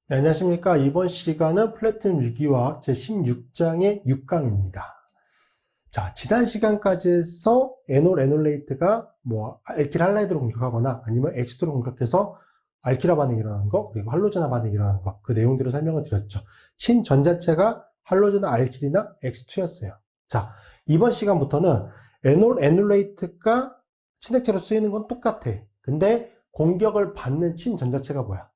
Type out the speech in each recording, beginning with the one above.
네, 안녕하십니까. 이번 시간은 플래툰 유기화학 제16장의 6강입니다. 자, 지난 시간까지 해서 에놀, 에놀레이트가 뭐 알킬 할라이드로 공격하거나 아니면 엑시도로 공격해서 알키라 반응이 일어나는 거, 그리고 할로제나 반응이 일어나는 거, 그 내용들을 설명을 드렸죠. 친 전자체가 할로제나 알킬이나 X2였어요. 자, 이번 시간부터는 에놀, 에놀레이트가 친액체로 쓰이는 건 똑같아. 근데 공격을 받는 친 전자체가 뭐야?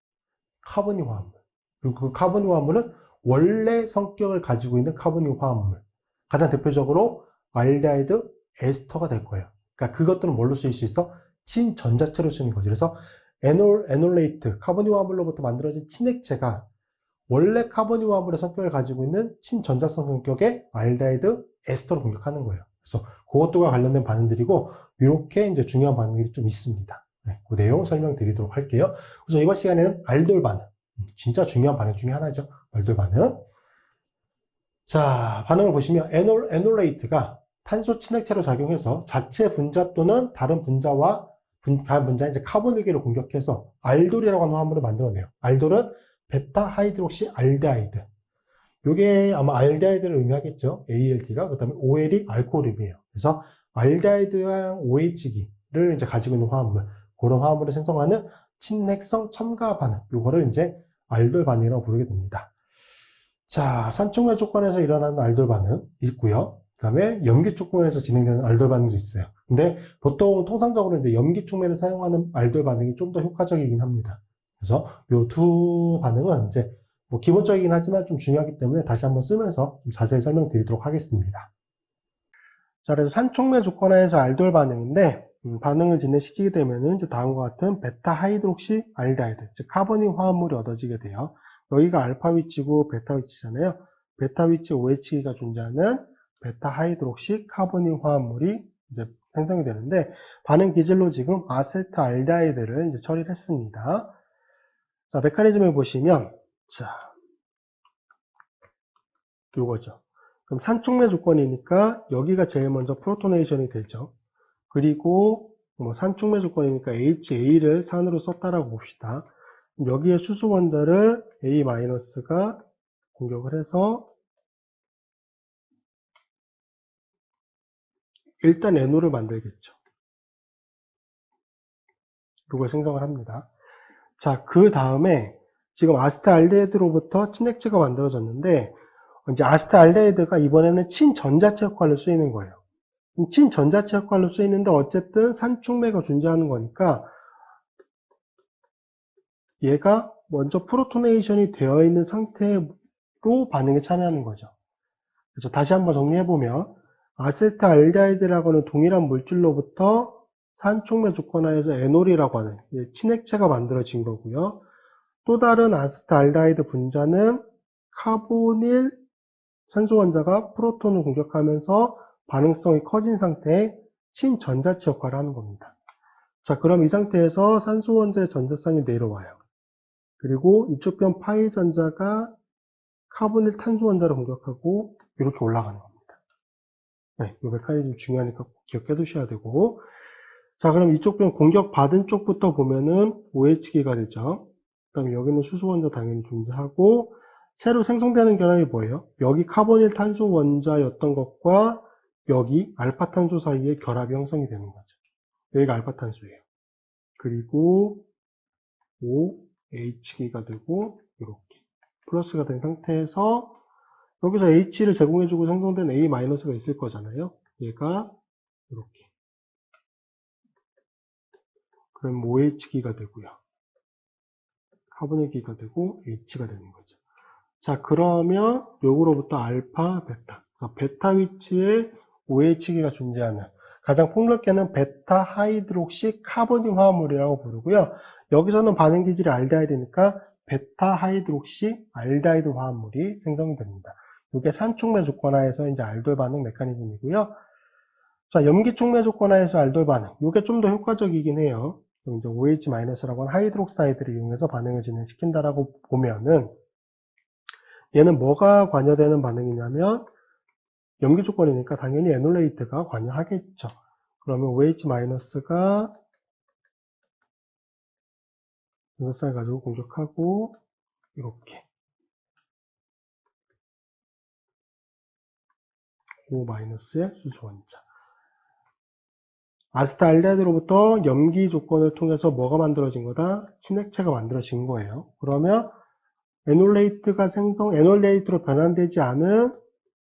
카본이 화합물. 그리고 그 카본이 화합물은 원래 성격을 가지고 있는 카본이 화합물. 가장 대표적으로 알데하이드 에스터가 될 거예요. 그러니까 그것들은 뭘로 쓰일 수 있어? 친전자체로 쓰이는 거지. 그래서 에놀레이트, 카본이 화합물로부터 만들어진 친액체가 원래 카본이 화합물의 성격을 가지고 있는 친전자성 성격의 알데하이드 에스터를 공격하는 거예요. 그래서 그것과 관련된 반응들이고 이렇게 이제 중요한 반응들이 좀 있습니다. 네, 그 내용 설명드리도록 할게요. 우선 이번 시간에는 알돌 반응, 진짜 중요한 반응 중에 하나죠. 알돌 반응. 자, 반응을 보시면 에놀레이트가 탄소 친액체로 작용해서 자체 분자 또는 다른 분자와 다른 분자인 이제 카본의계를 공격해서 알돌이라고 하는 화합물을 만들어내요. 알돌은 베타 하이드록시 알데하이드. 이게 아마 알데하이드를 의미하겠죠. ALD가. 그 다음에 OL이 알코올이에요. 그래서 알데하이드랑 OH기를 이제 가지고 있는 화합물. 그런 화합물을 생성하는 친핵성 첨가 반응. 이거를 이제 알돌 반응이라고 부르게 됩니다. 자, 산촉매 조건에서 일어나는 알돌 반응 있고요. 그 다음에 염기 조건에서 진행되는 알돌 반응도 있어요. 근데 보통 통상적으로 이제 염기 촉매를 사용하는 알돌 반응이 좀 더 효과적이긴 합니다. 그래서 이 두 반응은 이제 뭐 기본적이긴 하지만 좀 중요하기 때문에 다시 한번 쓰면서 좀 자세히 설명드리도록 하겠습니다. 자, 그래서 산촉매 조건하에서 알돌 반응인데 반응을 진행시키게 되면은 이제 다음과 같은 베타 하이드록시 알데하이드, 즉 카본이 화합물이 얻어지게 돼요. 여기가 알파 위치고 베타 위치잖아요. 베타 위치 OH가 존재하는 베타 하이드록시 카본이 화합물이 이제 생성이 되는데 반응 기질로 지금 아세트 알데하이드를 이제 처리를 했습니다. 자, 메커니즘을 보시면 자, 요거죠. 그럼 산촉매 조건이니까 여기가 제일 먼저 프로토네이션이 되죠. 그리고 뭐 산촉매 조건이니까 HA를 산으로 썼다라고 봅시다. 여기에 수소 원자를 A-가 공격을 해서 일단 NO를 만들겠죠. 이걸 생성을 합니다. 자, 그 다음에 지금 아스타알데히드로부터 친액체가 만들어졌는데 이제 아스타알데히드가 이번에는 친전자체 역할로 쓰이는 거예요. 친전자체 역할로 쓰이는데 어쨌든 산촉매가 존재하는 거니까 얘가 먼저 프로토네이션이 되어 있는 상태로 반응에 참여하는 거죠. 그래서 다시 한번 정리해보면 아세트알데하이드라고는 동일한 물질로부터 산촉매 조건하에서 에놀이라고 하는 친액체가 만들어진 거고요. 또 다른 아세트알데하이드 분자는 카보닐 산소 원자가 프로톤을 공격하면서 반응성이 커진 상태의 친전자체 역할을 하는 겁니다. 자, 그럼 이 상태에서 산소 원자의 전자쌍이 내려와요. 그리고 이쪽 변 파이 전자가 카보닐 탄소 원자를 공격하고 이렇게 올라가는 겁니다. 네, 이 메커니즘 중요하니까 꼭 기억해 두셔야 되고. 자, 그럼 이쪽 변 공격 받은 쪽부터 보면은 OH기가 되죠. 그 다음에 여기는 수소 원자 당연히 존재하고, 새로 생성되는 결합이 뭐예요? 여기 카보닐 탄소 원자였던 것과 여기 알파 탄소 사이에 결합이 형성이 되는 거죠. 여기가 알파 탄소예요. 그리고 OH기가 되고, 이렇게. 플러스가 된 상태에서 여기서 H를 제공해주고 생성된 A-가 있을 거잖아요. 얘가 이렇게. 그럼 OH기가 되고요. 카본의 기가 되고 H가 되는 거죠. 자, 그러면 요거로부터 알파, 베타. 베타 위치에 OH기가 존재하는 가장 폭넓게는 베타 하이드록시 카본이 화합물이라고 부르고요. 여기서는 반응 기질이 알데하이드니까 베타 하이드록시 알데하이드 화합물이 생성이 됩니다. 이게 산촉매 조건하에서 이제 알돌 반응 메커니즘이고요. 자, 염기 촉매 조건하에서 알돌 반응. 이게 좀 더 효과적이긴 해요. 이제 OH-라고 하는 하이드록사이드를 이용해서 반응을 진행시킨다라고 보면은 얘는 뭐가 관여되는 반응이냐면 염기 조건이니까 당연히 에놀레이트가 관여하겠죠. 그러면 OH-가 전자쌍을 가지고 공격하고 이렇게 O-의 수소원자. 아세트알데히드로부터 염기 조건을 통해서 뭐가 만들어진 거다? 친액체가 만들어진 거예요. 그러면 에놀레이트로 변환되지 않은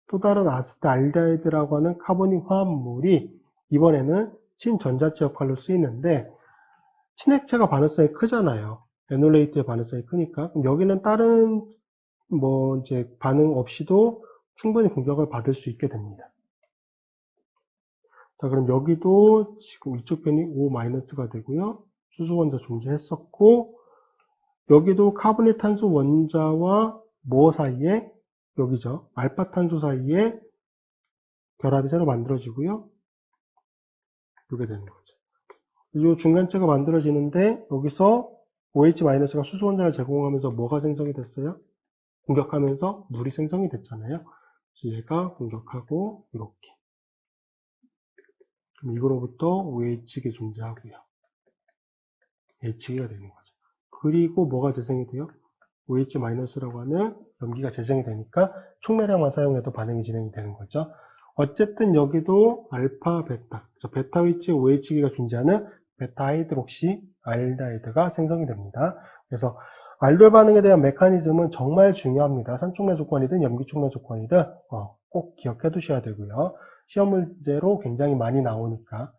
또 다른 아세트알데히드라고 하는 카보닉 화합물이 이번에는 친전자체 역할로 쓰이는데, 친액체가 반응성이 크잖아요. 에놀레이트의 반응성이 크니까. 그럼 여기는 다른 이제 반응 없이도 충분히 공격을 받을 수 있게 됩니다. 자, 그럼 여기도 지금 이쪽 편이 O-가 되고요. 수소 원자 존재했었고, 여기도 카보닐 탄소 원자와 뭐 사이에, 여기죠. 알파 탄소 사이에 결합이 새로 만들어지고요. 이렇게 되는 거죠. 이 중간체가 만들어지는데, 여기서 OH-가 수소 원자를 제공하면서 뭐가 생성이 됐어요? 공격하면서 물이 생성이 됐잖아요. 그래서 얘가 공격하고, 이렇게. 그럼 이거로부터 OH가 존재하고요. H가 되는 거죠. 그리고 뭐가 재생이 돼요? OH-라고 하는 염기가 재생이 되니까 총매량만 사용해도 반응이 진행이 되는 거죠. 어쨌든 여기도 알파, 베타, 베타 위치에 OH가 존재하는 베타 하이드록시 알데히드가 생성이 됩니다. 그래서 알돌 반응에 대한 메커니즘은 정말 중요합니다. 산촉매 조건이든 염기촉매 조건이든 꼭 기억해 두셔야 되고요. 시험 문제로 굉장히 많이 나오니까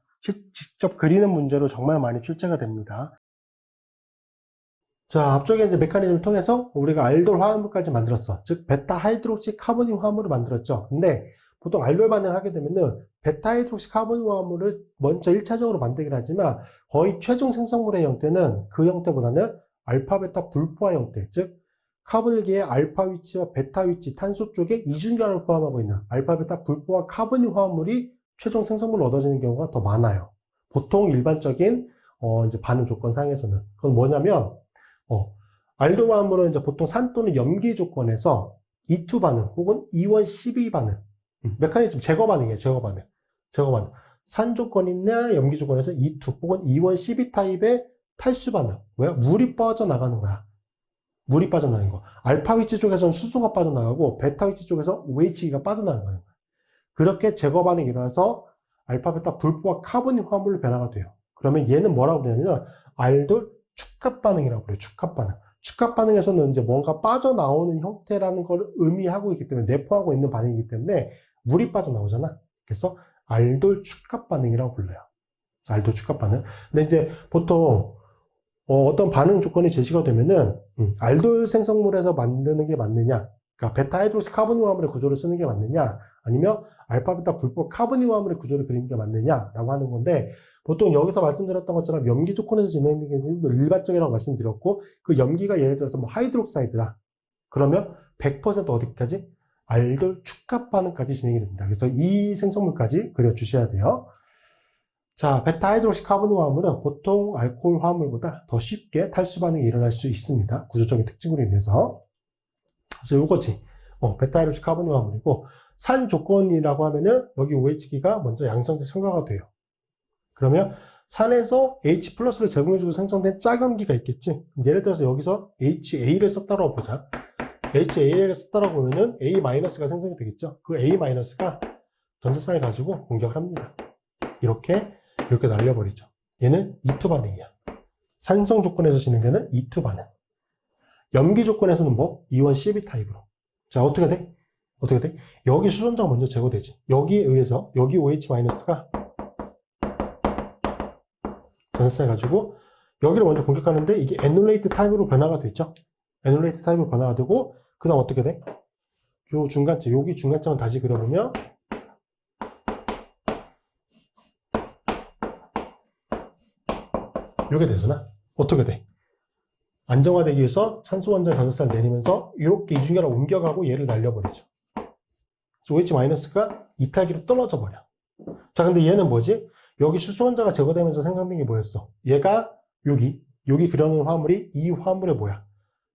직접 그리는 문제로 정말 많이 출제가 됩니다. 자, 앞쪽에 이제 메커니즘을 통해서 우리가 알돌 화합물까지 만들었어. 즉 베타 하이드록시 카보닉 화합물을 만들었죠. 근데 보통 알돌 반응을 하게 되면은 베타 하이드록시 카보닉 화합물을 먼저 1차적으로 만들긴 하지만 거의 최종 생성물의 형태는 그 형태보다는 알파 베타 불포화 형태, 즉 카보닐계의 알파 위치와 베타 위치, 탄소 쪽에 이중결합을 포함하고 있는 알파 베타 불포화 카보닉 화합물이 최종 생성물로 얻어지는 경우가 더 많아요. 보통 일반적인 이제 반응 조건 상에서는 그건 뭐냐면 알돌 화합물은 이제 보통 산 또는 염기 조건에서 E2 반응 혹은 E1 12 반응, 메커니즘 제거 반응이에요. 제거 반응. 산 조건이나 염기 조건에서 E2 혹은 E1 12 타입의 탈수 반응. 뭐야? 물이 빠져나가는 거야. 물이 빠져나가는 거. 알파 위치 쪽에서는 수소가 빠져나가고 베타 위치 쪽에서 OH가 빠져나가는 거예요. 그렇게 제거 반응이 일어나서 알파 베타 불포화 카보닉 화합물로 변화가 돼요. 그러면 얘는 뭐라고 그러냐면 알돌 축합 반응이라고 그래요. 축합 반응. 축합 반응에서는 이제 뭔가 빠져나오는 형태라는 걸 의미하고 있기 때문에 내포하고 있는 반응이기 때문에 물이 빠져나오잖아. 그래서 알돌 축합 반응이라고 불러요. 알돌 축합 반응. 근데 이제 보통 어떤 반응 조건이 제시가 되면은 알돌 생성물에서 만드는 게 맞느냐, 그러니까 베타 하이드록시 카보닉 화합물의 구조를 쓰는 게 맞느냐, 아니면 알파 베타 불포 카보닉 화합물의 구조를 그리는 게 맞느냐라고 하는 건데, 보통 여기서 말씀드렸던 것처럼 염기 조건에서 진행되는 게 일반적이라고 말씀드렸고, 그 염기가 예를 들어서 뭐 하이드록사이드라 그러면 100% 어디까지? 알돌 축합 반응까지 진행이 됩니다. 그래서 이 생성물까지 그려주셔야 돼요. 자, 베타 하이드록시 카보닉 화합물은 보통 알코올 화합물보다 더 쉽게 탈수 반응이 일어날 수 있습니다. 구조적인 특징으로 인해서. 그래서 요거지. 베타 하이드록시 카보닉 화합물이고, 산 조건이라고 하면은 여기 OH기가 먼저 양성제 첨가가 돼요. 그러면 산에서 H+를 제공해주고 생성된 짝염기가 있겠지. 예를 들어서 여기서 HA를 썼다고 보자. HA를 썼다고 보면은 A-가 생성이 되겠죠. 그 A-가 전세상을 가지고 공격을 합니다. 이렇게 날려버리죠. 얘는 E2 반응이야. 산성 조건에서 진행되는 E2 반응. 염기 조건에서는 뭐? E1 12 타입으로. 자, 어떻게 돼? 여기 수소원자가 먼저 제거되지. 여기에 의해서 여기 OH-가 전세상을 가지고 여기를 먼저 공격하는데 이게 에놀레이트 타입으로 변화가 됐죠. 에놀레이트 타입으로 변화가 되고 그 다음 어떻게 돼? 요 중간체, 여기 중간점을 다시 그려보면 이렇게 되잖아. 어떻게 돼? 안정화되기 위해서 산소 원자의 전세상을 내리면서 이렇게 이중결합 옮겨가고 얘를 날려버리죠. OH-가 이탈기로 떨어져 버려. 자, 근데 얘는 뭐지? 여기 수소 원자가 제거되면서 생성된 게 뭐였어? 얘가 여기 그려놓은 화합물이 이 화합물의 뭐야?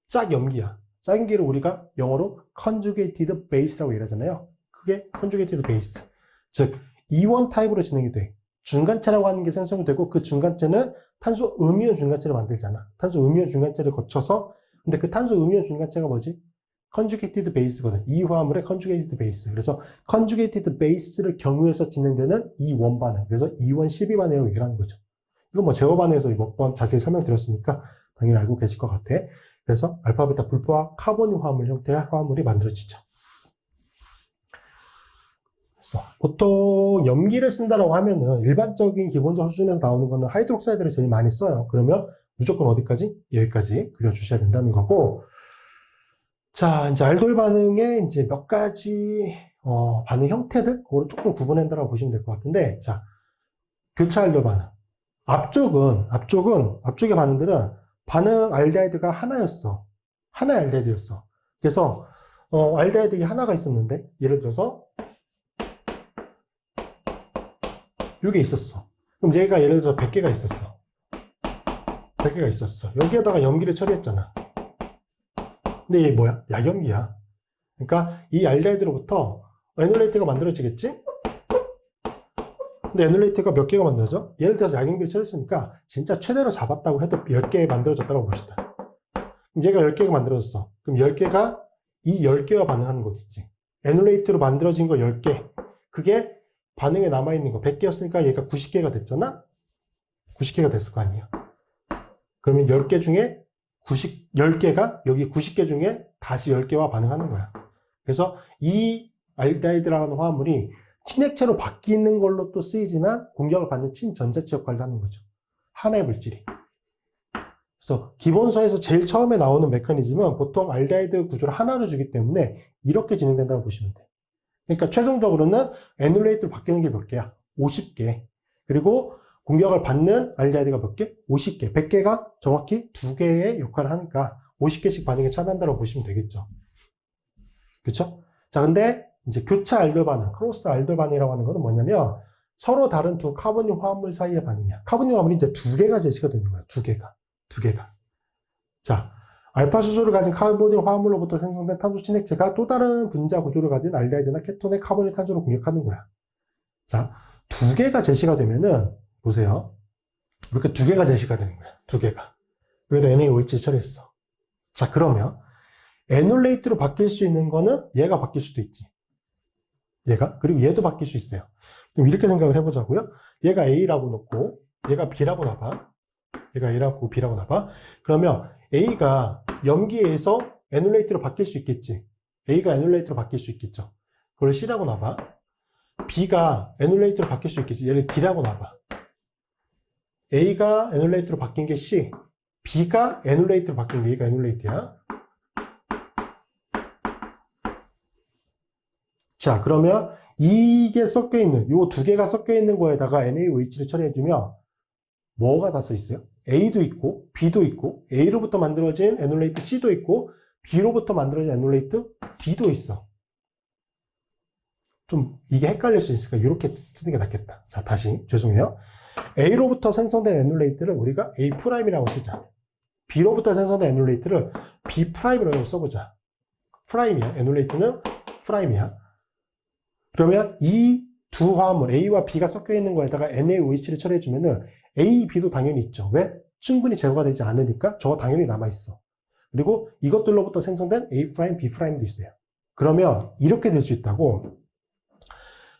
짝염기야. 짝염기를 우리가 영어로 conjugated base라고 얘기하잖아요. 그게 conjugated base. 즉, E1 타입으로 진행이 돼. 중간체라고 하는 게 생성이 되고 그 중간체는 탄소 음이온 중간체를 만들잖아. 탄소 음이온 중간체를 거쳐서 근데 그 탄소 음이온 중간체가 뭐지? conjugated base거든. 이 화합물의 conjugated base. 그래서 conjugated base를 경유해서 진행되는 이 원반응. 그래서 2원 12반응이라고 얘기를 하는 거죠. 이거 뭐 제어 반응에서 몇 번 자세히 설명드렸으니까 당연히 알고 계실 것 같아. 그래서 알파, 베타, 불포화, 카본이 화합물 형태의 화합물이 만들어지죠. 그래서 보통 염기를 쓴다라고 하면은 일반적인 기본적 수준에서 나오는 거는 하이드록사이드를 제일 많이 써요. 그러면 무조건 어디까지? 여기까지 그려주셔야 된다는 거고. 자, 이제 알돌 반응의 이제 몇 가지 반응 형태들, 그거를 조금 구분한다라고 보시면 될 것 같은데, 자, 교차 알돌 반응. 앞쪽의 반응들은 반응 알데하이드가 하나였어. 하나의 알데하이드였어. 그래서 알데하이드가 하나가 있었는데, 예를 들어서 이게 있었어. 그럼 얘가 예를 들어서 100개가 있었어. 100개가 있었어. 여기에다가 염기를 처리했잖아. 근데 얘 뭐야? 약염기야. 그러니까 이 알데하이드로부터 에놀레이트가 만들어지겠지? 근데 에놀레이트가 몇 개가 만들어져? 예를 들어서 약염기를 처리했으니까 진짜 최대로 잡았다고 해도 10개 만들어졌다고 봅시다. 그럼 얘가 10개가 만들어졌어. 그럼 10개가 이 10개와 반응하는 거겠지. 에놀레이트로 만들어진 거 10개. 그게 반응에 남아있는 거 100개였으니까 얘가 90개가 됐잖아? 90개가 됐을 거 아니야. 그러면 10개 중에 10개가 여기 90개 중에 다시 10개와 반응하는 거야. 그래서 이 알데하이드라는 화합물이 친액체로 바뀌는 걸로 또 쓰이지만 공격을 받는 친전자체 역할도 하는 거죠. 하나의 물질이. 그래서 기본서에서 제일 처음에 나오는 메커니즘은 보통 알데하이드 구조를 하나로 주기 때문에 이렇게 진행된다고 보시면 돼. 그러니까 최종적으로는 에놀레이트로 바뀌는 게 몇 개야? 50개. 그리고 공격을 받는 알데하이드가 몇 개? 50개. 100개가 정확히 2개의 역할을 하니까 50개씩 반응에 참여한다고 보시면 되겠죠. 그쵸? 자, 근데 이제 교차 알돌 반응, 크로스 알돌 반응이라고 하는 거는 뭐냐면 서로 다른 두 카본륨 화합물 사이의 반응이야. 카본륨 화합물이 이제 2개가 제시가 되는 거야. 2개가. 자, 알파 수소를 가진 카본륨 화합물로부터 생성된 탄소 친액체가 또 다른 분자 구조를 가진 알데하이드나 케톤의 카본의 탄소를 공격하는 거야. 자, 2개가 제시가 되면은 보세요. 이렇게 2개가 제시가 되는 거야. 2개가. 여기다 NaOH 처리했어. 자, 그러면 에놀레이트로 바뀔 수 있는 거는 얘가 바뀔 수도 있지. 얘가. 그리고 얘도 바뀔 수 있어요. 그럼 이렇게 생각을 해보자고요. 얘가 A라고 놓고 얘가 B라고 놔봐. 얘가 A라고 B라고 놔봐. 그러면 A가 염기에서 에놀레이트로 바뀔 수 있겠지. A가 에놀레이트로 바뀔 수 있겠죠. 그걸 C라고 놔봐. B가 에놀레이트로 바뀔 수 있겠지. 얘를 D라고 놔봐. A가 에놀레이트로 바뀐 게 C, B가 에놀레이트로 바뀐 게 A가 에놀레이트야. 자, 그러면 이게 섞여있는, 요 2개가 섞여있는 거에다가 NaOH를 처리해주면 뭐가 다 써있어요? A도 있고, B도 있고, A로부터 만들어진 에놀레이트 C도 있고, B로부터 만들어진 에놀레이트 D도 있어. 좀 이게 헷갈릴 수 있으니까 이렇게 쓰는 게 낫겠다. 자, 다시 죄송해요. A로부터 생성된 에놀레이트를 우리가 A'이라고 쓰자. B로부터 생성된 에놀레이트를 B'이라고 써보자. 프라임이야. 에놀레이트는 프라임이야. 그러면 이 두 화합물 A와 B가 섞여 있는 거에다가 NaOH를 처리해주면은 A, B도 당연히 있죠. 왜? 충분히 제거가 되지 않으니까 저거 당연히 남아있어. 그리고 이것들로부터 생성된 A', B'도 있어요. 그러면 이렇게 될 수 있다고.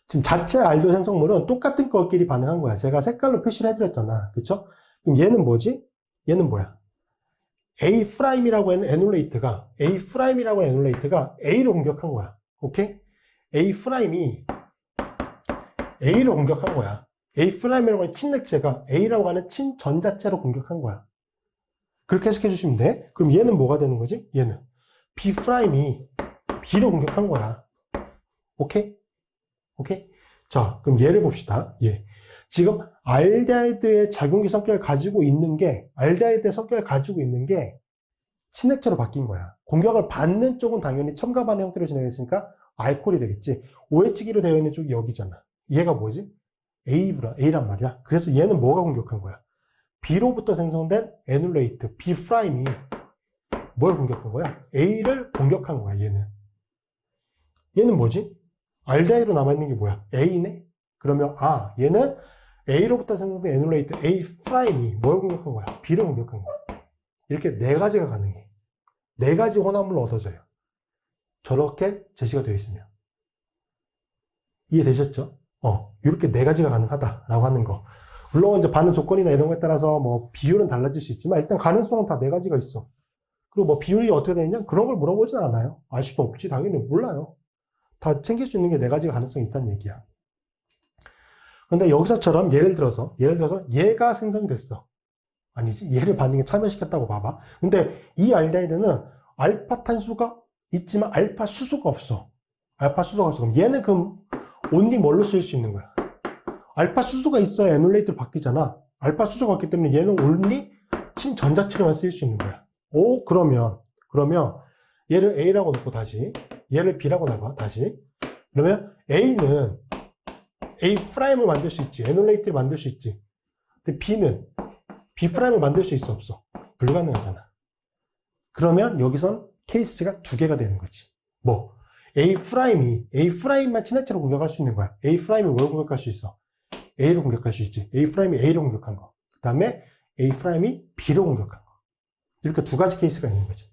지금 자체 알도 생성물은 똑같은 것끼리 반응한 거야. 제가 색깔로 표시를 해드렸잖아. 그쵸? 그럼 얘는 뭐지? 얘는 뭐야? A'이라고 하는 에놀레이트가 A를 공격한 거야. 오케이? A'이 A를 공격한 거야. A'이라고 하는 친액체가 A라고 하는 친전자체로 공격한 거야. 그렇게 해석해 주시면 돼. 그럼 얘는 뭐가 되는 거지? 얘는 B'이 B를 공격한 거야. 오케이? 오케이? 자, 그럼 얘를 봅시다. 얘. 지금 알데하이드의 작용기 성격을 가지고 있는 게, 알데하이드의 성격을 가지고 있는 게 친액체로 바뀐 거야. 공격을 받는 쪽은 당연히 첨가 반응 형태로 진행했으니까 알코올이 되겠지. OH기로 되어 있는 쪽이 여기잖아. 얘가 뭐지? A란 말이야. 그래서 얘는 뭐가 공격한 거야? B로부터 생성된 에놀레이트, B'이 뭘 공격한 거야? A를 공격한 거야, 얘는. 얘는 뭐지? 알데하이드로 남아있는 게 뭐야? A네? 그러면, 얘는 A로부터 생성된 에놀레이트, A'이 뭘 공격한 거야? B를 공격한 거야. 이렇게 4가지가 가능해. 4가지 혼합물로 얻어져요. 저렇게 제시가 되어 있으면. 이해되셨죠? 이렇게 4가지가 가능하다라고 하는 거. 물론 이제 반응 조건이나 이런 거에 따라서 뭐 비율은 달라질 수 있지만 일단 가능성은 다 4가지가 있어. 그리고 뭐 비율이 어떻게 되느냐? 그런 걸 물어보진 않아요. 알 수도 없지. 당연히 몰라요. 다 챙길 수 있는 게 4가지가 가능성이 있다는 얘기야. 근데 여기서처럼 예를 들어서 얘가 생성이 됐어. 아니지. 얘를 반응에 참여시켰다고 봐봐. 근데 이 알데히드는 알파 탄수가 있지만 알파 수소가 없어. 알파 수소가 없어. 그럼 얘는 온리 뭘로 쓸 수 있는 거야? 알파 수소가 있어야 에놀레이트로 바뀌잖아. 알파 수소가 없기 때문에 얘는 온리 친전자체로만 쓰일 수 있는 거야. 그러면 얘를 A라고 놓고 다시 얘를 B라고 놔봐. 다시. 그러면 A는 A'을 만들 수 있지. 에놀레이트를 만들 수 있지. 근데 B는 B'을 만들 수 있어 없어? 불가능하잖아. 그러면 여기선 케이스가 2개가 되는 거지. 뭐 A'만 친화체로 공격할 수 있는 거야. A'을 뭘 공격할 수 있어? A를 공격할 수 있지. A'이 A를 공격한 거. 그 다음에 A'이 B를 공격한 거. 이렇게 2가지 케이스가 있는 거죠.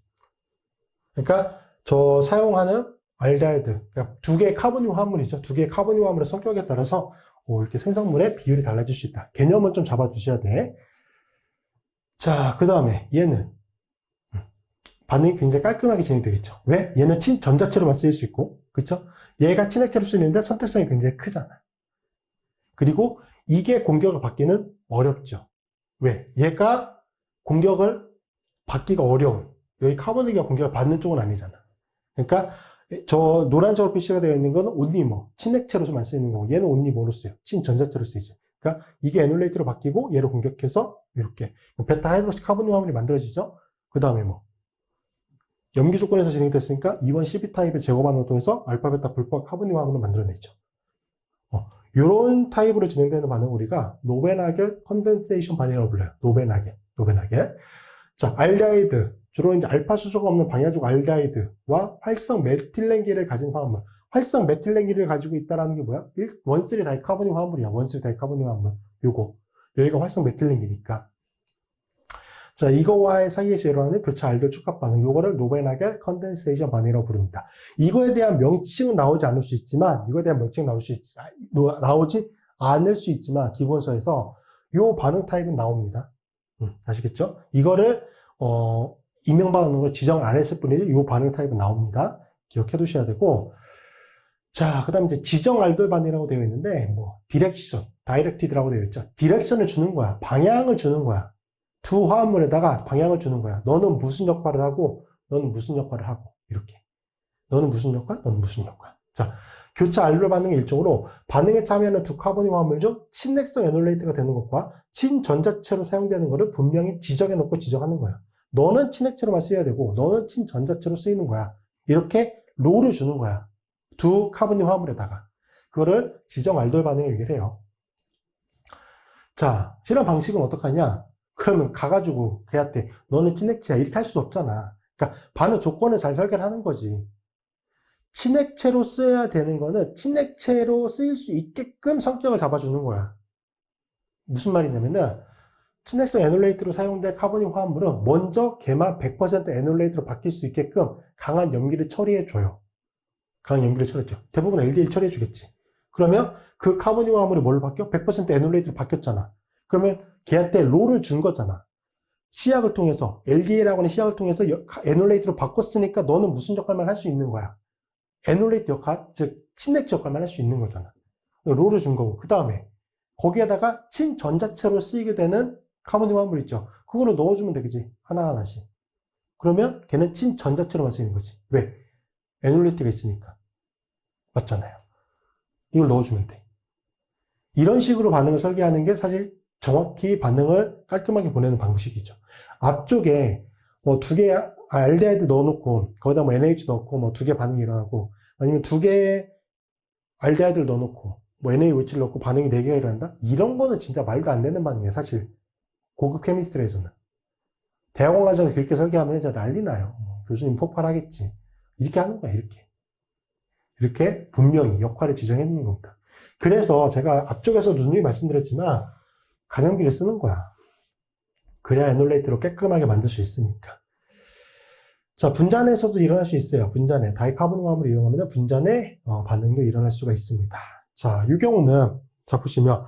그러니까 저 사용하는 알데히드, 그러니까 2개의 카본이온 화합물이죠. 2개의 카본이온 화합물의 성격에 따라서 이렇게 생성물의 비율이 달라질 수 있다. 개념은 좀 잡아두셔야 돼. 자, 그 다음에 얘는 반응이 굉장히 깔끔하게 진행되겠죠. 왜? 얘는 친전자체로만 쓰일 수 있고, 그쵸? 얘가 친액체로 쓰이는데 선택성이 굉장히 크잖아. 그리고 이게 공격을 받기는 어렵죠. 왜? 얘가 공격을 받기가 어려운, 여기 카본이가 공격을 받는 쪽은 아니잖아. 그러니까 저 노란색으로 표시가 되어 있는 거는 온리머, 친액체로만 쓰이는 거고, 얘는 온리머로 쓰여. 친전자체로 쓰이죠. 그러니까 이게 에놀레이트로 바뀌고 얘를 공격해서 이렇게 베타 하이드록시 카본이온 화합물이 만들어지죠. 그 다음에 염기 조건에서 진행됐으니까 2번 12타입의 제거 반응을 통해서 알파, 베타, 불포화 카본이온 화합물을 만들어내죠. 이런 타입으로 진행되는 반응을 우리가 노벤하겔 컨덴세이션 반응이라고 불러요. 노벤하겔. 자, 알데히드. 주로 이제 알파 수소가 없는 방야족 알데히드와 활성 메틸렌기를 가진 화합물. 활성 메틸렌기를 가지고 있다는 게 뭐야? 원쓰리 다이카보닉 화합물이야. 원쓰리 다이카보닉 화합물. 여기가 활성 메틸렌기니까. 자, 이거와의 사이에서 일어나는 교차 알돌 축합 반응, 요거를 노벤하겔 컨덴세이션 반응이라고 부릅니다. 이거에 대한 명칭은 나오지 않을 수 있지만, 나오지 않을 수 있지만, 기본서에서 요 반응 타입은 나옵니다. 아시겠죠? 이거를, 임명 반응으로 지정을 안 했을 뿐이지, 요 반응 타입은 나옵니다. 기억해 두셔야 되고, 자, 그 다음에 이제 지정 알돌 반응이라고 되어 있는데, 디렉션, 다이렉티드라고 되어 있죠. 디렉션을 주는 거야. 방향을 주는 거야. 두 화합물에다가 방향을 주는 거야. 너는 무슨 역할을 하고, 너는 무슨 역할을 하고, 이렇게. 너는 무슨 역할, 너는 무슨 역할. 자, 교차 알돌 반응의 일종으로 반응에 참여하는 두 카본이온 화합물 중 친액성 에놀레이트가 되는 것과 친전자체로 사용되는 것을 분명히 지정해 놓고 지정하는 거야. 너는 친액체로만 쓰여야 되고, 너는 친전자체로 쓰이는 거야. 이렇게 롤을 주는 거야. 두 카본이온 화합물에다가. 그거를 지정 알돌 반응을 얘기를 해요. 자, 실험 방식은 어떡하냐? 그러면 가가지고 걔한테 너는 친액체야 이렇게 할 수 없잖아. 그러니까 반응 조건을 잘 설계를 하는 거지. 친액체로 써야 되는 거는 친액체로 쓰일 수 있게끔 성격을 잡아주는 거야. 무슨 말이냐면은 친액성 에놀레이트로 사용될 카본이온 화합물은 먼저 걔만 100% 에놀레이트로 바뀔 수 있게끔 강한 염기를 처리해줘요. 강한 염기를 처리해줘. 대부분 LDL 처리해주겠지. 그러면 그 카본이온 화합물이 뭘로 바뀌어? 100% 에놀레이트로 바뀌었잖아. 그러면 걔한테 롤을 준 거잖아. 시약을 통해서, LDL하고 하는 시약을 통해서 에놀레이트로 바꿨으니까 너는 무슨 역할만 할 수 있는 거야? 에놀레이트 역할, 즉 친액체 역할만 할 수 있는 거잖아. 롤을 준 거고, 그 다음에 거기에다가 친전자체로 쓰이게 되는 카본이온 화합물 있죠. 그거를 넣어주면 되겠지. 하나하나씩. 그러면 걔는 친전자체로만 쓰이는 거지. 왜? 에놀레이트가 있으니까. 맞잖아요. 이걸 넣어주면 돼. 이런 식으로 반응을 설계하는 게 사실 정확히 반응을 깔끔하게 보내는 방식이죠. 앞쪽에 2개 알데히드 넣어놓고 거기다 NH 넣고 2개 반응이 일어나고, 아니면 2개의 알데히드를 넣어놓고 NaOH를 넣고 반응이 4개가 일어난다? 이런 거는 진짜 말도 안 되는 반응이에요. 사실 고급 케미스트리에서는. 대학원 가서 그렇게 설계하면 이제 난리 나요. 교수님 폭발하겠지. 이렇게 하는 거야. 이렇게 분명히 역할을 지정해 놓는 겁니다. 그래서 제가 앞쪽에서 누누이 말씀드렸지만 가정비를 쓰는 거야. 그래야 에놀레이트로 깔끔하게 만들 수 있으니까. 자, 분자내에서도 일어날 수 있어요. 분자내. 다이카본 화합을 이용하면 분자내 반응도 일어날 수가 있습니다. 자, 이 경우는, 자, 보시면,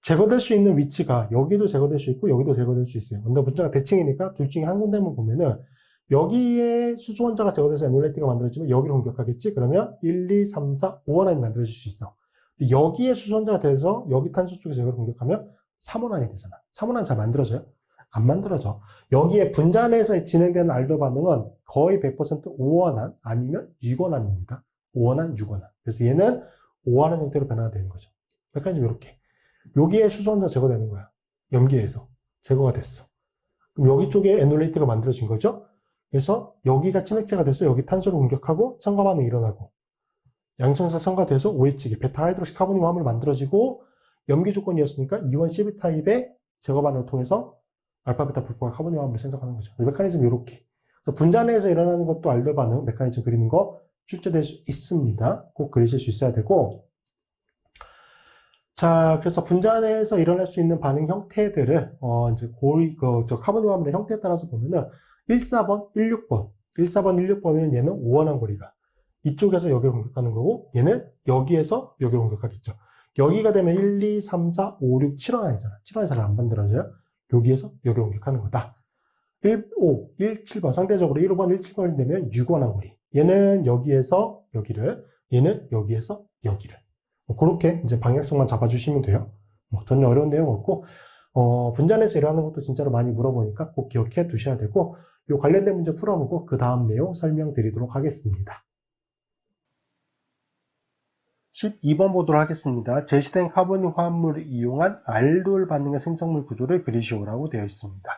제거될 수 있는 위치가 여기도 제거될 수 있고, 여기도 제거될 수 있어요. 근데 분자가 대칭이니까 둘 중에 한 군데만 보면은, 여기에 수소원자가 제거돼서 에놀레이트가 만들어지면 여기를 공격하겠지? 그러면 1, 2, 3, 4, 5원안이 만들어질 수 있어. 여기에 수소원자가 돼서 여기 탄소 쪽에서 여기를 공격하면 3원안이 되잖아. 3원안 잘 만들어져요? 안 만들어져. 여기에 분자 내에서 진행되는 알도 반응은 거의 100% 5원안 아니면 6원안입니다. 5원안, 6원안. 그래서 얘는 5원안 형태로 변화가 되는 거죠. 메커니즘 이렇게. 여기에 수소원자 제거되는 거야. 염기에서. 제거가 됐어. 그럼 여기 쪽에 에놀레이트가 만들어진 거죠. 그래서 여기가 친액체가 돼서 여기 탄소를 공격하고 첨가 반응이 일어나고 양성사 첨가돼서 OH기, 베타 하이드로시 카보늄 화합을 만들어지고 염기 조건이었으니까 이온 CB 타입의 제거 반응을 통해서 알파, 베타, 불포화 카보늄 화합을 생성하는 거죠. 메커니즘 이렇게. 분자 내에서 일어나는 것도 알돌 반응 메커니즘 그리는 거 출제될 수 있습니다. 꼭 그리실 수 있어야 되고. 자, 그래서 분자 내에서 일어날 수 있는 반응 형태들을 이제 카보늄 화합의 형태에 따라서 보면은 14번, 16번, 14번, 16번이면 얘는 5원한 거리가 이쪽에서 여기를 공격하는 거고 얘는 여기에서 여기를 공격하겠죠. 여기가 되면 1, 2, 3, 4, 5, 6, 7원안이잖아. 7원이 잘 안 만들어져요. 여기에서 여기를 공격하는 거다. 1, 5, 1, 7번 상대적으로 1, 5번, 1, 7번이 되면 6원한 거리. 얘는 여기에서 여기를, 얘는 여기에서 여기를. 그렇게 이제 방향성만 잡아주시면 돼요. 전혀 어려운 내용 없고 분자 내에서 일어나는 것도 진짜로 많이 물어보니까 꼭 기억해 두셔야 되고 요 관련된 문제 풀어보고 그 다음 내용 설명드리도록 하겠습니다. 12번 보도록 하겠습니다. 제시된 카보늄 화합물을 이용한 알돌 반응의 생성물 구조를 그리시오라고 되어 있습니다.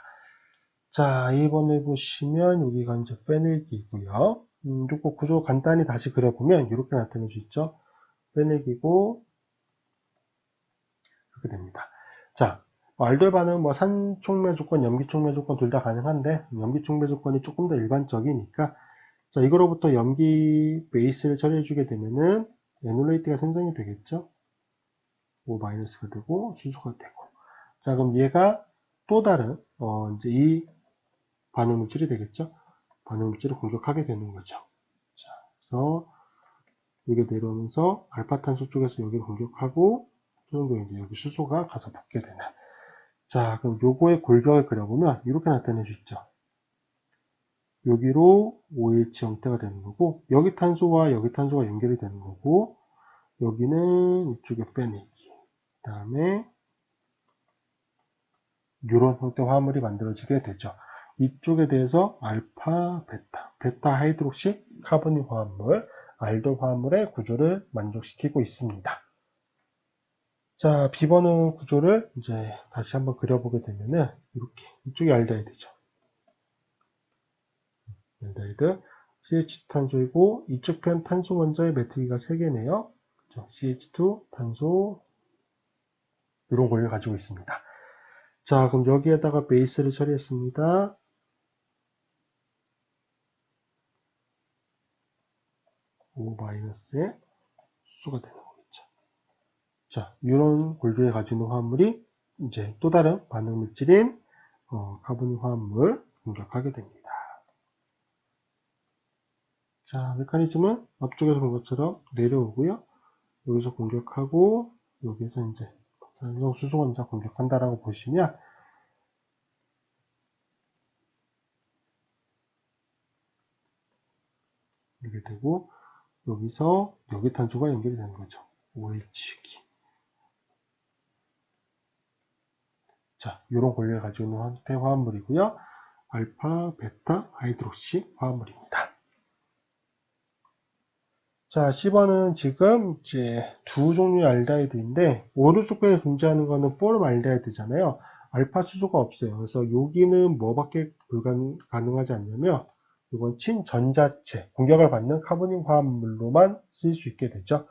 자, 2번을 보시면 여기가 이제 페닐기고요. 요거 구조 간단히 다시 그려보면 이렇게 나타낼 수 있죠. 페닐기고 이렇게 됩니다. 자, 알돌 반응 산촉매 조건, 염기촉매 조건 둘 다 가능한데 염기촉매 조건이 조금 더 일반적이니까 자, 이거로부터 염기 베이스를 처리해주게 되면은 에놀레이트가 생성이 되겠죠. O-가 되고 수소가 되고. 자, 그럼 얘가 또 다른 이제 이 반응 물질이 되겠죠. 반응 물질을 공격하게 되는 거죠. 자, 그래서 여기 내려오면서 알파탄소 쪽에서 여기를 공격하고 또 이제 여기 수소가 가서 붙게 되는. 자, 그럼 요거의 골격을 그려보면 이렇게 나타낼 수 있죠. 여기로 OH 형태가 되는 거고 여기 탄소와 여기 탄소가 연결이 되는 거고 여기는 이쪽에 빼내기 그 다음에 이런 형태 화합물이 만들어지게 되죠. 이쪽에 대해서 알파, 베타 하이드록시 카보늄 화합물, 알돌 화합물의 구조를 만족시키고 있습니다. 자, B번은 구조를 이제 다시 한번 그려보게 되면은 이렇게 이쪽이 알데히드죠. 알데히드 CH 탄소이고 이쪽 편 탄소 원자의 메트기가 3개네요. CH2 탄소 이런 걸 가지고 있습니다. 자, 그럼 여기에다가 베이스를 처리했습니다. O-의 수가 되는 거겠죠. 자, 이런 골드에 가지고 있는 화합물이 이제 또 다른 반응 물질인 카보늄 화합물 공격하게 됩니다. 자, 메커니즘은 앞쪽에서 본 것처럼 내려오고요. 여기서 공격하고 여기서 이제 산소 수소 원자 공격한다라고 보시면 이렇게 되고 여기서 여기 탄소가 연결이 되는 거죠. OH기. 자, 이런 권리를 가지고 있는 형태 화합물이고요. 알파, 베타, 하이드록시 화합물입니다. 자, 10번은 지금 이제 두 종류의 알데히드인데 오른쪽 편에 존재하는 거는 포름알데히드잖아요. 알파 수소가 없어요. 그래서 여기는 뭐밖에 가능하지 않냐면 이건 친전자체, 공격을 받는 카보늄 화합물로만 쓰일 수 있게 되죠.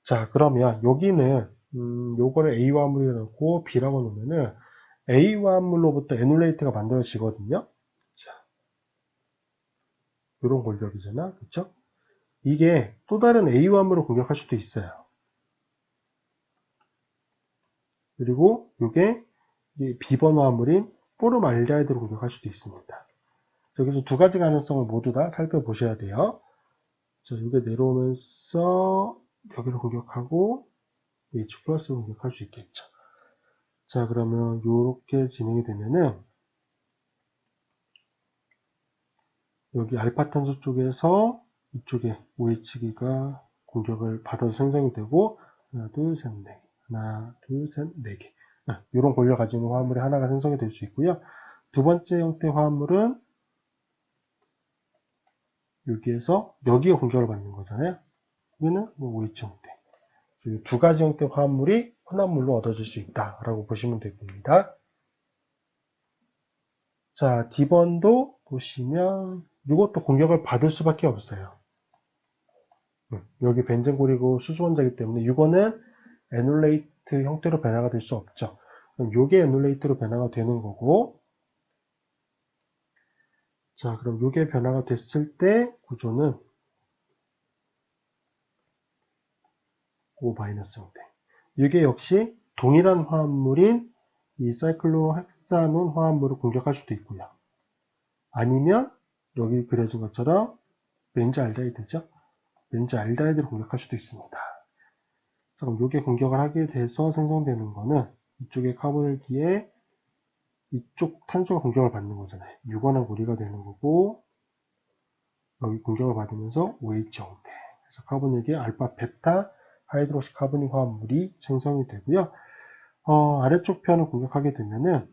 자, 그러면 여기는 요거를 A 화합물이라고 놓고 B라고 놓으면은 A 화합물로부터 에놀레이트가 만들어지거든요. 자, 이런 골격이잖아. 그쵸? 이게 또 다른 A 화합물을 공격할 수도 있어요. 그리고 이게 B번 화합물인 포름알데히드를 공격할 수도 있습니다. 여기서 두 가지 가능성을 모두 다 살펴보셔야 돼요. 자, 이게 내려오면서 여기를 공격하고 H 플러스를 공격할 수 있겠죠. 자, 그러면 이렇게 진행이 되면은 여기 알파 탄소 쪽에서 이쪽에 OH기가 공격을 받아서 생성이 되고 하나, 둘, 셋, 넷 개. 하나, 둘, 셋, 네 개. 이런 권리를 가지고 있는 화합물이 하나가 생성이 될 수 있고요. 두 번째 형태 화합물은 여기에서 여기에 공격을 받는 거잖아요. 여기는 OH 형태. 두 가지 형태 화합물이 혼합물로 얻어질 수 있다라고 보시면 되겠습니다. 자, D번도 보시면 이것도 공격을 받을 수밖에 없어요. 여기 벤젠골이고 수소원자이기 때문에 이거는 에놀레이트 형태로 변화가 될 수 없죠. 그럼 이게 에놀레이트로 변화가 되는 거고, 자, 그럼 이게 변화가 됐을 때 구조는 O- 형태. 이게 역시 동일한 화합물인 이 사이클로헥사논 화합물을 공격할 수도 있고요. 아니면 여기 그려진 것처럼 벤즈알데히드죠. 벤즈알데히드를 공격할 수도 있습니다. 자, 그럼 이게 공격을 하게 돼서 생성되는 거는 이쪽에 카본일기에 이쪽 탄소가 공격을 받는 거잖아요. 유관한 고리가 되는 거고, 여기 공격을 받으면서 OH 형태. 그래서 카본일기 알파, 베타, 하이드록시 카보닉 화합물이 생성이 되고요. 아래쪽 편을 공격하게 되면은,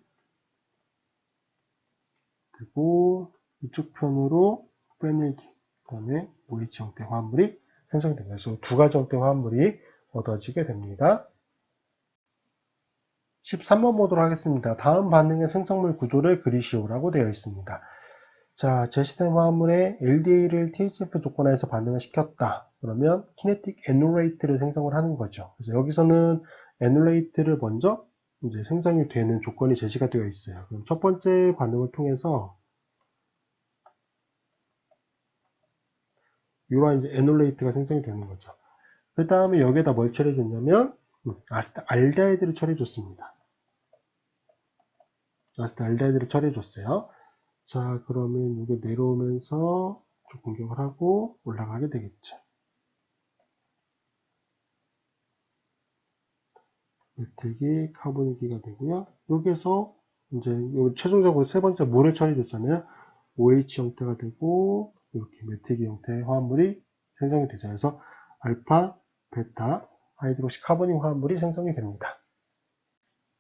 그리고 이쪽 편으로 페닐기, 그 다음에 OH 형태 화합물이 생성됩니다. 그래서 두 가지 형태 화합물이 얻어지게 됩니다. 13번 보도록 하겠습니다. 다음 반응의 생성물 구조를 그리시오라고 되어 있습니다. 자, 제시된 화합물에 LDA를 THF 조건하에서 반응을 시켰다. 그러면 키네틱 에놀레이트를 생성을 하는 거죠. 그래서 여기서는 에놀레이트를 먼저 이제 생성이 되는 조건이 제시가 되어 있어요. 그럼 첫 번째 반응을 통해서 이러한 이제 에놀레이트가 생성이 되는 거죠. 그 다음에 여기에다 뭘 처리해줬냐면 아세트알데히드를 처리해줬습니다. 아세트알데히드를 처리해줬어요. 자, 그러면 이게 내려오면서 좀 공격을 하고 올라가게 되겠죠. 메틸기, 카보닉이가 되고요. 여기에서 이제 최종적으로 세 번째 물을 처리해줬잖아요. OH 형태가 되고 이렇게 메틸기 형태의 화합물이 생성이 되죠. 그래서 알파, 베타, 하이드록시 카보닉 화합물이 생성이 됩니다.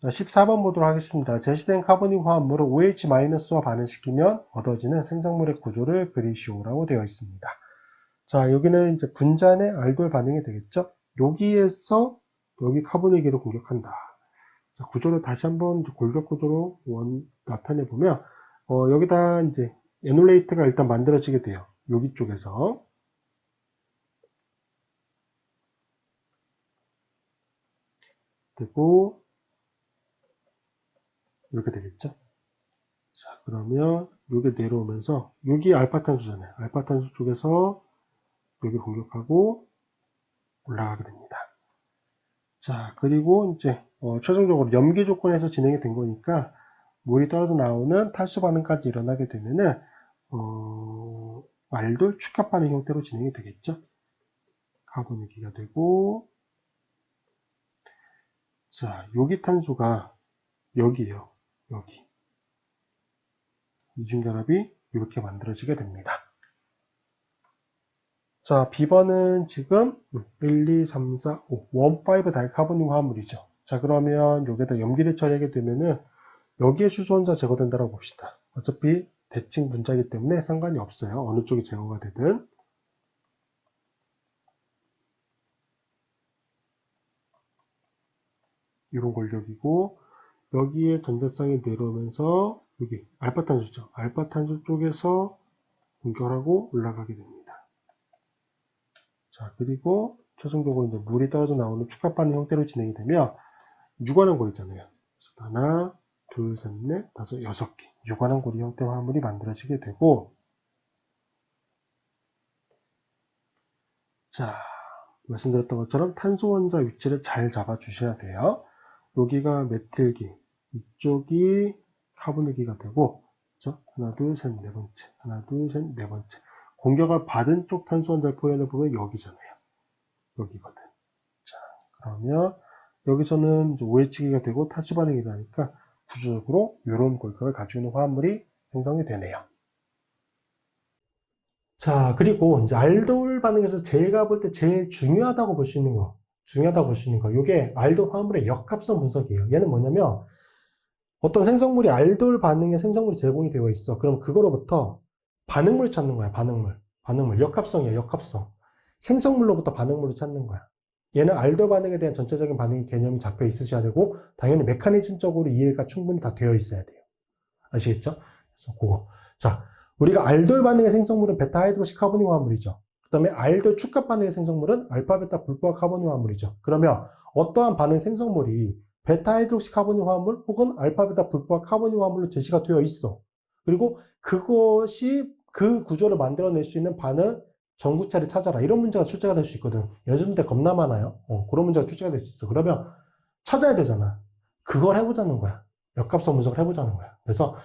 자, 14번 보도록 하겠습니다. 제시된 카보닉 화합물을 OH-와 반응시키면 얻어지는 생성물의 구조를 그리시오라고 되어 있습니다. 자, 여기는 이제 분자의 알돌 반응이 되겠죠? 여기에서 여기 카보닉기를 공격한다. 자, 구조를 다시 한번 골격 구조로 나타내 보면 여기다 이제 에놀레이트가 일단 만들어지게 돼요. 여기 쪽에서. 그리고 이렇게 되겠죠? 자, 그러면 여기 내려오면서 여기 알파탄소잖아요. 알파탄소 쪽에서 여기 공격하고 올라가게 됩니다. 자, 그리고 이제 최종적으로 염기 조건에서 진행이 된 거니까 물이 떨어져 나오는 탈수 반응까지 일어나게 되면은 알돌 축합 반응 형태로 진행이 되겠죠. 카본 유기가 되고, 자, 여기 탄소가 여기에요. 여기 이중결합이 이렇게 만들어지게 됩니다. 자, B번은 지금 1, 2, 3, 4, 5, 1,5 다이카보닉 화합물이죠. 자, 그러면 여기에다 염기를 처리하게 되면은 여기에 수소원자 제거된다고 봅시다. 어차피 대칭 분자이기 때문에 상관이 없어요. 어느 쪽이 제거가 되든. 이런 권력이고, 여기에 전자쌍이 내려오면서 여기 알파탄소죠. 알파탄소 쪽에서 공격하고 올라가게 됩니다. 자, 그리고 최종적으로 이제 물이 떨어져 나오는 축합반응 형태로 진행이 되면 유관한 고리 있잖아요. 하나, 둘, 셋, 넷, 다섯, 여섯 개 유관한 고리 형태 화합물이 만들어지게 되고, 자, 말씀드렸던 것처럼 탄소 원자 위치를 잘 잡아 주셔야 돼요. 여기가 메틸기, 이쪽이 카본유기가 되고, 그렇죠? 하나, 둘, 셋, 네 번째. 하나, 둘, 셋, 네 번째. 공격을 받은 쪽 탄소 원자를 표현해 보면 여기잖아요. 여기거든. 자, 그러면 여기서는 OH기가 되고 탈수 반응이 나니까 구조적으로 이런 골격을 가지고 있는 화합물이 생성이 되네요. 자, 그리고 이제 알돌 반응에서 제가 볼 때 제일 중요하다고 볼 수 있는 거, 이게 알돌 화합물의 역합성 분석이에요. 얘는 뭐냐면 어떤 생성물이 알돌 반응에 생성물이 제공이 되어 있어. 그럼 그거로부터 반응물 찾는 거야, 반응물. 역합성이야, 역합성. 생성물로부터 반응물을 찾는 거야. 얘는 알돌 반응에 대한 전체적인 반응의 개념이 잡혀 있으셔야 되고, 당연히 메커니즘적으로 이해가 충분히 다 되어 있어야 돼요. 아시겠죠? 그래서 그거. 자, 우리가 알돌 반응의 생성물은 베타 하이드로시 카보니 화합물이죠. 그 다음에 알돌 축합 반응의 생성물은 알파 베타 불포화 카보니 화합물이죠. 그러면 어떠한 반응 생성물이 베타 하이드로시 카보니 화합물 혹은 알파 베타 불포화 카보니 화합물로 제시가 되어 있어. 그리고 그것이 그 구조를 만들어낼 수 있는 반응 전구체를 찾아라. 이런 문제가 출제가 될 수 있거든. 연습문제 겁나 많아요. 그런 문제가 출제가 될 수 있어. 그러면 찾아야 되잖아. 그걸 해보자는 거야. 역합성 분석을 해보자는 거야. 그래서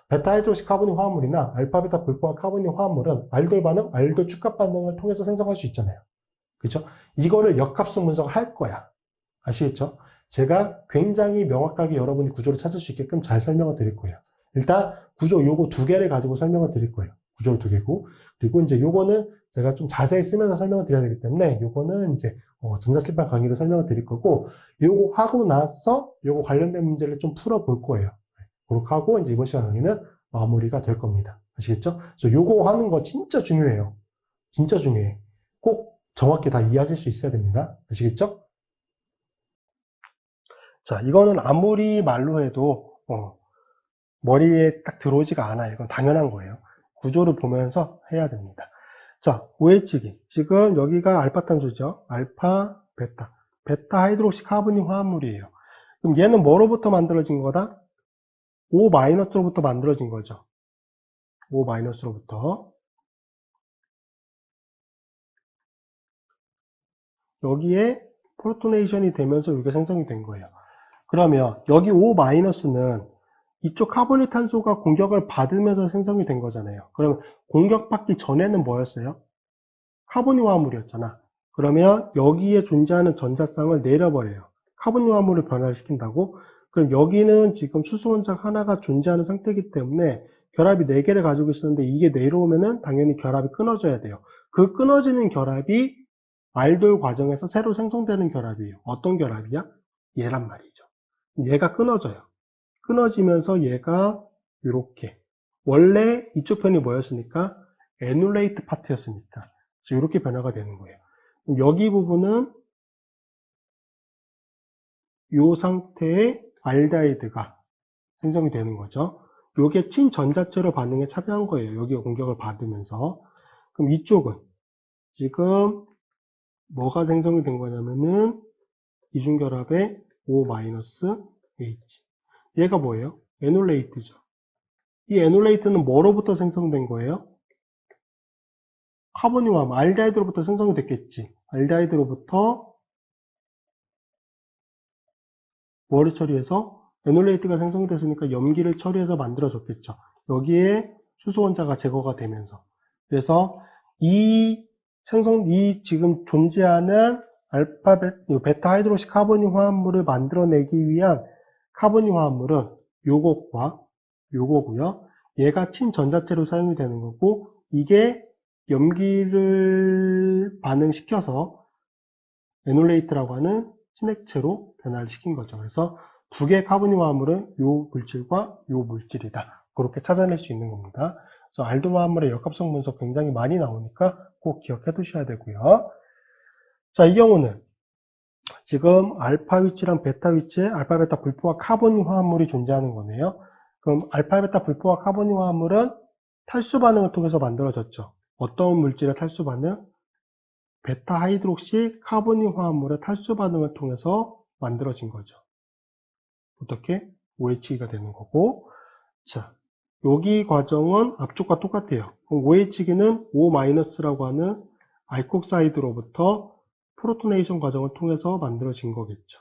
베타 하이드로시 카보니 화합물이나 알파 베타 불포화 카보니 화합물은 알돌 반응, 알돌 축합 반응을 통해서 생성할 수 있잖아요. 그렇죠? 이거를 역합성 분석을 할 거야. 아시겠죠? 제가 굉장히 명확하게 여러분이 구조를 찾을 수 있게끔 잘 설명을 드릴 거예요. 일단 구조 요거 두 개를 가지고 설명을 드릴 거예요. 구조를 두 개고, 그리고 이제 요거는 제가 좀 자세히 쓰면서 설명을 드려야 되기 때문에 요거는 이제 전자칠판 강의로 설명을 드릴 거고, 요거 하고 나서 요거 관련된 문제를 좀 풀어볼 거예요. 그렇게 하고 이제 이번 시간 강의는 마무리가 될 겁니다. 아시겠죠? 그래서 요거 하는 거 진짜 중요해요. 진짜 중요해. 꼭 정확히 다 이해하실 수 있어야 됩니다. 아시겠죠? 자, 이거는 아무리 말로 해도 머리에 딱 들어오지가 않아요. 이건 당연한 거예요. 구조를 보면서 해야 됩니다. 자, OH기. 지금 여기가 알파 탄소죠. 알파, 베타. 베타 하이드록시 카보니 화합물이에요. 그럼 얘는 뭐로부터 만들어진 거다? O-로부터 만들어진 거죠. O-로부터. 여기에 프로토네이션이 되면서 이게 생성이 된 거예요. 그러면 여기 O-는 이쪽 카보니탄소가 공격을 받으면서 생성이 된 거잖아요. 그러면 공격받기 전에는 뭐였어요? 카보니 화합물이었잖아. 그러면 여기에 존재하는 전자쌍을 내려버려요. 카보니 화합물을 변화를 시킨다고? 그럼 여기는 지금 수소원자 하나가 존재하는 상태이기 때문에 결합이 4개를 가지고 있었는데 이게 내려오면은 당연히 결합이 끊어져야 돼요. 그 끊어지는 결합이 알돌 과정에서 새로 생성되는 결합이에요. 어떤 결합이야? 얘란 말이죠. 얘가 끊어져요. 끊어지면서 얘가 이렇게 원래 이쪽 편이 뭐였습니까? 에눌레이트 파트였으니까 이렇게 변화가 되는 거예요. 여기 부분은 이 상태의 알데하이드가 생성이 되는 거죠. 이게 친전자체로 반응에 참여한 거예요. 여기가 공격을 받으면서. 그럼 이쪽은 지금 뭐가 생성이 된 거냐면은 이중결합의 O-H. 얘가 뭐예요? 에놀레이트죠. 이 에놀레이트는 뭐로부터 생성된 거예요? 카보니 화합, 알데하이드로부터 생성이 됐겠지. 알데하이드로부터 뭐를 처리해서? 에놀레이트가 생성이 됐으니까 염기를 처리해서 만들어졌겠죠. 여기에 수소원자가 제거가 되면서. 그래서 이 지금 존재하는 베타 하이드로시 카보니 화합물을 만들어내기 위한 카보니 화합물은 요것과 요거고요. 얘가 친전자체로 사용이 되는 거고, 이게 염기를 반응시켜서 에놀레이트라고 하는 친액체로 변화를 시킨 거죠. 그래서 두 개의 카보니 화합물은 요 물질과 요 물질이다. 그렇게 찾아낼 수 있는 겁니다. 그래서 알돌 화합물의 역합성 분석 굉장히 많이 나오니까 꼭 기억해 두셔야 되고요. 자, 이 경우는 지금 알파 위치랑 베타 위치에 알파 베타 불포화 카보니 화합물이 존재하는 거네요. 그럼 알파 베타 불포화 카보니 화합물은 탈수 반응을 통해서 만들어졌죠. 어떤 물질의 탈수 반응? 베타 하이드록시 카보니 화합물의 탈수 반응을 통해서 만들어진 거죠. 어떻게? OH기가 되는 거고. 자, 여기 과정은 앞쪽과 똑같아요. 그럼 OH기는 O-라고 하는 알콕사이드로부터 프로토네이션 과정을 통해서 만들어진 거겠죠.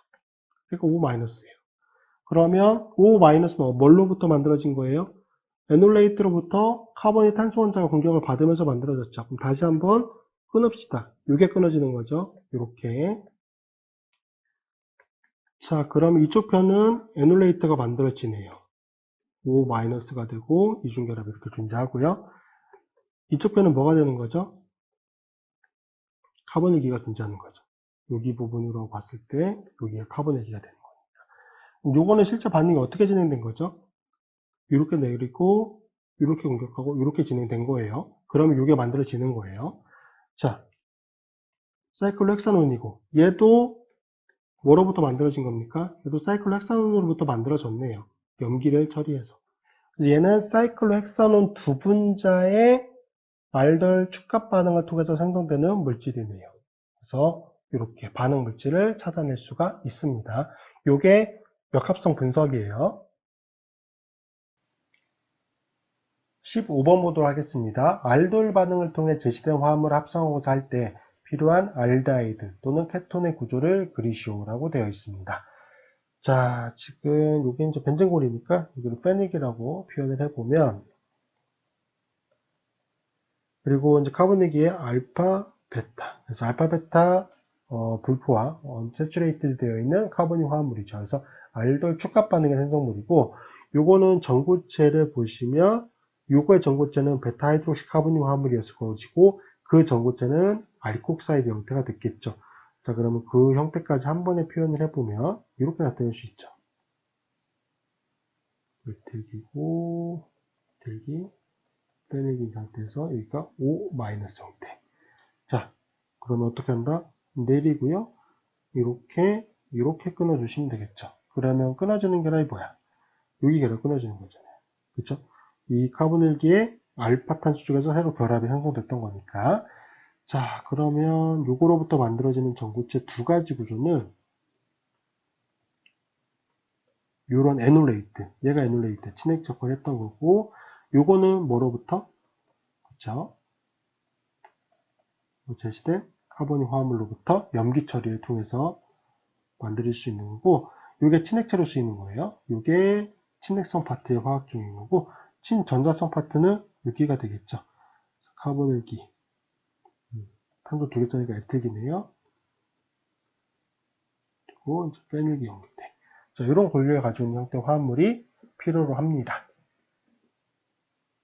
그러니까 O-예요. 그러면 O-는 뭘로부터 만들어진 거예요? 에놀레이트로부터 카본이 탄소 원자가 공격을 받으면서 만들어졌죠. 그럼 다시 한번 끊읍시다. 이게 끊어지는 거죠. 이렇게. 자, 그럼 이쪽 편은 에놀레이트가 만들어지네요. O-가 되고 이중결합이 이렇게 존재하고요. 이쪽 편은 뭐가 되는 거죠? 카본일기가 존재하는 거죠. 여기 부분으로 봤을 때 여기가 카본일기가 되는 거예요. 요거는 실제 반응이 어떻게 진행된 거죠? 이렇게 내리고 이렇게 공격하고 이렇게 진행된 거예요. 그러면 이게 만들어지는 거예요. 자, 사이클로헥사논이고 얘도 뭐로부터 만들어진 겁니까? 얘도 사이클로헥사논으로부터 만들어졌네요. 염기를 처리해서. 얘는 사이클로헥사논 두 분자의 알덜 축합 반응을 통해서 생성되는 물질이네요. 그래서 이렇게 반응 물질을 찾아낼 수가 있습니다. 이게 역합성 분석이에요. 15번 보도록 하겠습니다. 알돌 반응을 통해 제시된 화합물을 합성하고자 할 때 필요한 알데하이드 또는 케톤의 구조를 그리시오라고 되어 있습니다. 자, 지금 이게 이제 벤젠골이니까 여기를 페닉이라고 표현을 해보면, 그리고 이제 카본이기에 알파, 베타. 그래서 알파, 베타 불포화 세츄레이트 되어 있는 카본이 화합물이죠. 그래서 알돌 축합 반응의 생성물이고, 요거는 전구체를 보시면 요거의 전구체는 베타 하이드록시 카본이 화합물이었을 것이고, 그 전구체는 알콕사이드 형태가 됐겠죠. 자, 그러면 그 형태까지 한 번에 표현을 해보면 이렇게 나타낼 수 있죠. 들기고 들기 빼내기 상태에서 여기가 O- 형태. 자, 그러면 어떻게 한다? 내리고요. 이렇게 끊어주시면 되겠죠. 그러면 끊어지는 결합이 뭐야? 여기 결합 끊어지는 거잖아요. 그쵸? 이 카본일기에 알파 탄소 쪽에서 새로 결합이 형성됐던 거니까. 자, 그러면 요거로부터 만들어지는 전구체 두 가지 구조는 요런 에놀레이트, 얘가 에놀레이트, 친핵 접근했던 거고, 요거는 뭐로부터? 그쵸? 제시된 카본이 화합물로부터 염기 처리를 통해서 만들 수 있는 거고, 요게 친핵체로 쓰이는 거예요. 요게 친핵성 파트의 화학 중인 거고, 친전자성 파트는 여기가 되겠죠. 카본일기. 탄소 두 개짜리가 에틸기네요. 그리고 이제 페닐기 형태. 자, 이런 권리를 가지고 있는 형태의 화합물이 필요로 합니다.